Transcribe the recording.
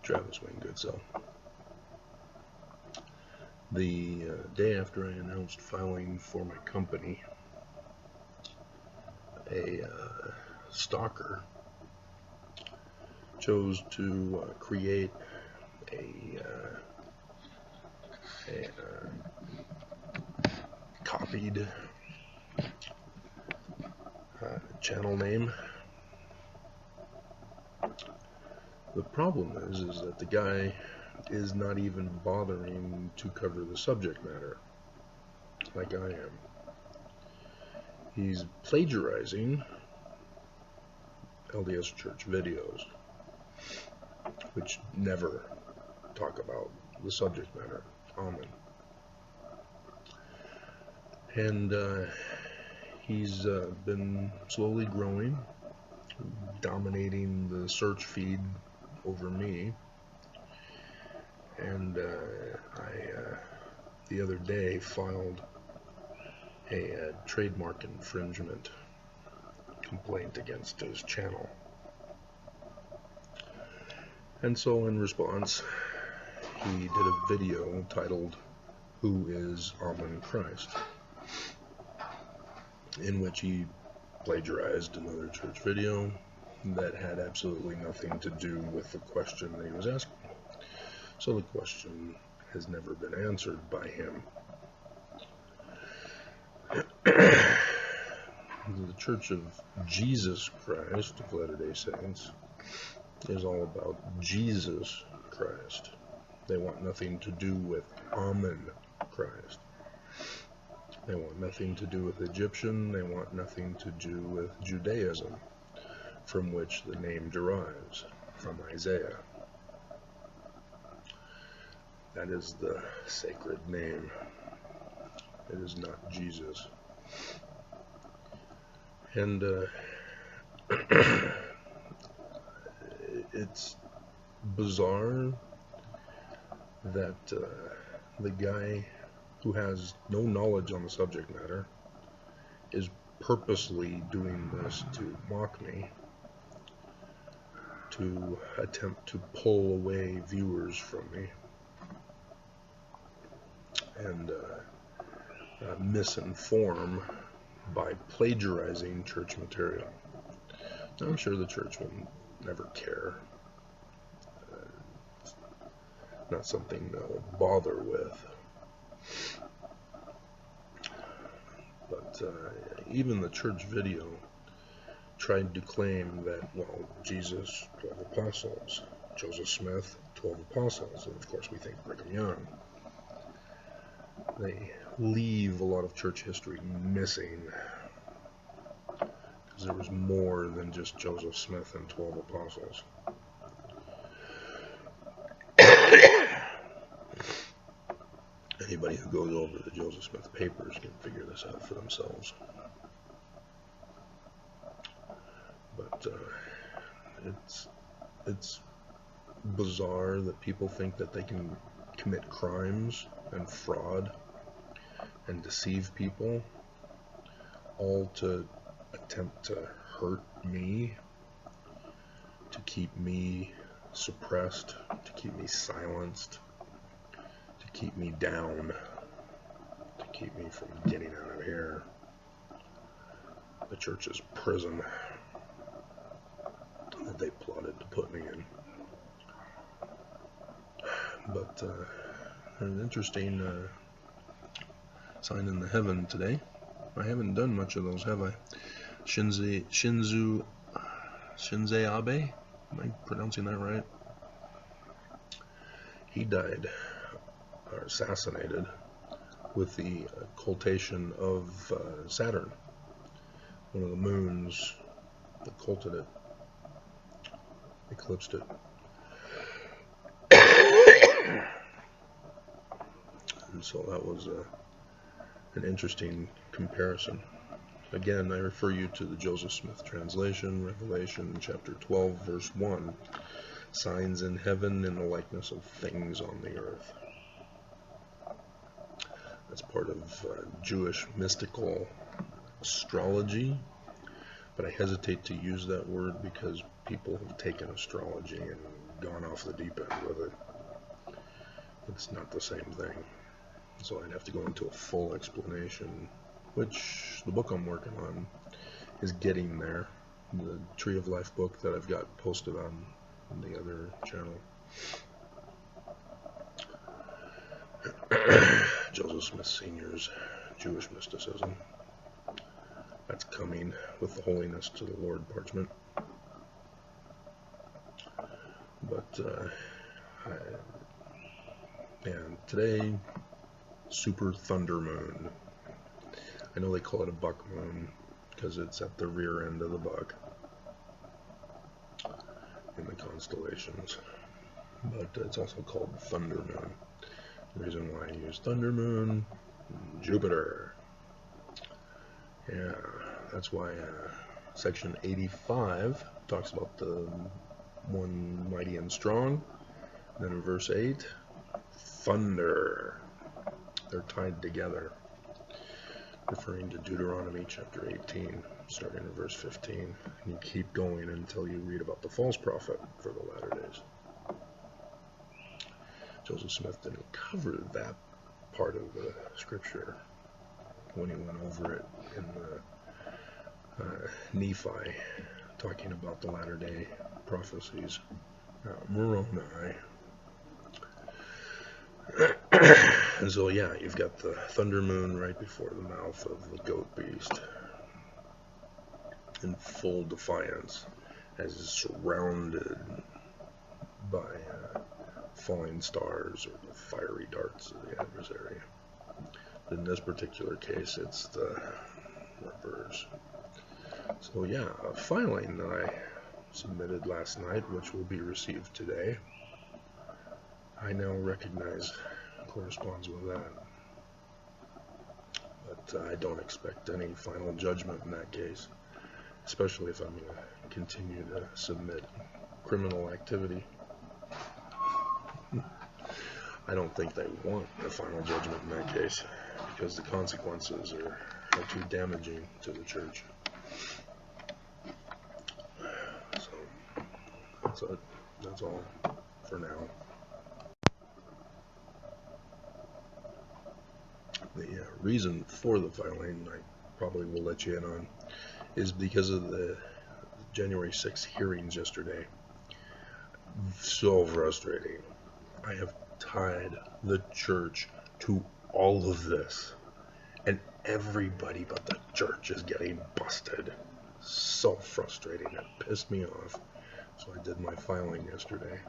Travis Wayne Goodsill. The day after I announced filing for my company, a stalker chose to create a copied channel name. The problem is that the guy is not even bothering to cover the subject matter like I am. He's plagiarizing LDS church videos, which never talk about the subject matter, Amen. And he's been slowly growing, dominating the search feed over me. And I, the other day, filed a trademark infringement complaint against his channel. And so in response, he did a video titled, "Who is Amen Christ?" in which he plagiarized another church video that had absolutely nothing to do with the question that he was asking. So the question has never been answered by him. The Church of Jesus Christ of Latter-day Saints is all about Jesus Christ. They want nothing to do with Amen Christ. They want nothing to do with Egyptian. They want nothing to do with Judaism, from which the name derives, from Isaiah. That is the sacred name. It is not Jesus. And it's bizarre that the guy who has no knowledge on the subject matter is purposely doing this to mock me, to attempt to pull away viewers from me, and misinform by plagiarizing church material. Now, I'm sure the church will never care. It's not something they'll bother with. But even the church video tried to claim that, well, Jesus, 12 apostles, Joseph Smith, 12 apostles, and of course we think Brigham Young. They leave a lot of church history missing, because there was more than just Joseph Smith and 12 apostles. Anybody who goes over the Joseph Smith papers can figure this out for themselves. But it's bizarre that people think that they can commit crimes and fraud and deceive people, all to attempt to hurt me, to keep me suppressed, to keep me silenced, to keep me down, to keep me from getting out of here. The church's prison that they plotted to put me in. But an interesting sign in the heaven today. I haven't done much of those, have I? Shinzo Abe? Am I pronouncing that right? He died, or assassinated, with the occultation of Saturn. One of the moons occulted it, eclipsed it. And so that was an interesting comparison. Again, I refer you to the Joseph Smith translation, Revelation chapter 12, verse 1. Signs in heaven in the likeness of things on the earth. That's part of Jewish mystical astrology, but I hesitate to use that word because people have taken astrology and gone off the deep end with it. It's not the same thing. So I'd have to go into a full explanation, which the book I'm working on is getting there. The Tree of Life book that I've got posted on the other channel. Joseph Smith Sr.'s Jewish Mysticism. That's coming with the Holiness to the Lord parchment. But, and today, super thunder moon. I know they call it a buck moon because it's at the rear end of the buck in the constellations. But it's also called thunder moon. The reason why I use thunder moon, Jupiter. Yeah, that's why section 85 talks about the one mighty and strong. Then in verse 8, thunder. They're tied together, referring to Deuteronomy chapter 18, starting in verse 15. And you keep going until you read about the false prophet for the latter days. Joseph Smith didn't cover that part of the scripture when he went over it in the Nephi, talking about the latter day prophecies. Moroni. And so yeah, you've got the thunder moon right before the mouth of the goat beast in full defiance, as is surrounded by falling stars or the fiery darts of the adversary. In this particular case, it's the reverse. So yeah, a filing that I submitted last night, which will be received today, I now recognize corresponds with that. But I don't expect any final judgment in that case, especially if I'm going to continue to submit criminal activity. I don't think they want a final judgment in that case, because the consequences are too damaging to the church. So that's all for now. The reason for the filing, I probably will let you in on, is because of the January 6th hearings yesterday. So frustrating. I have tied the church to all of this, and everybody but the church is getting busted. So frustrating. It pissed me off. So I did my filing yesterday.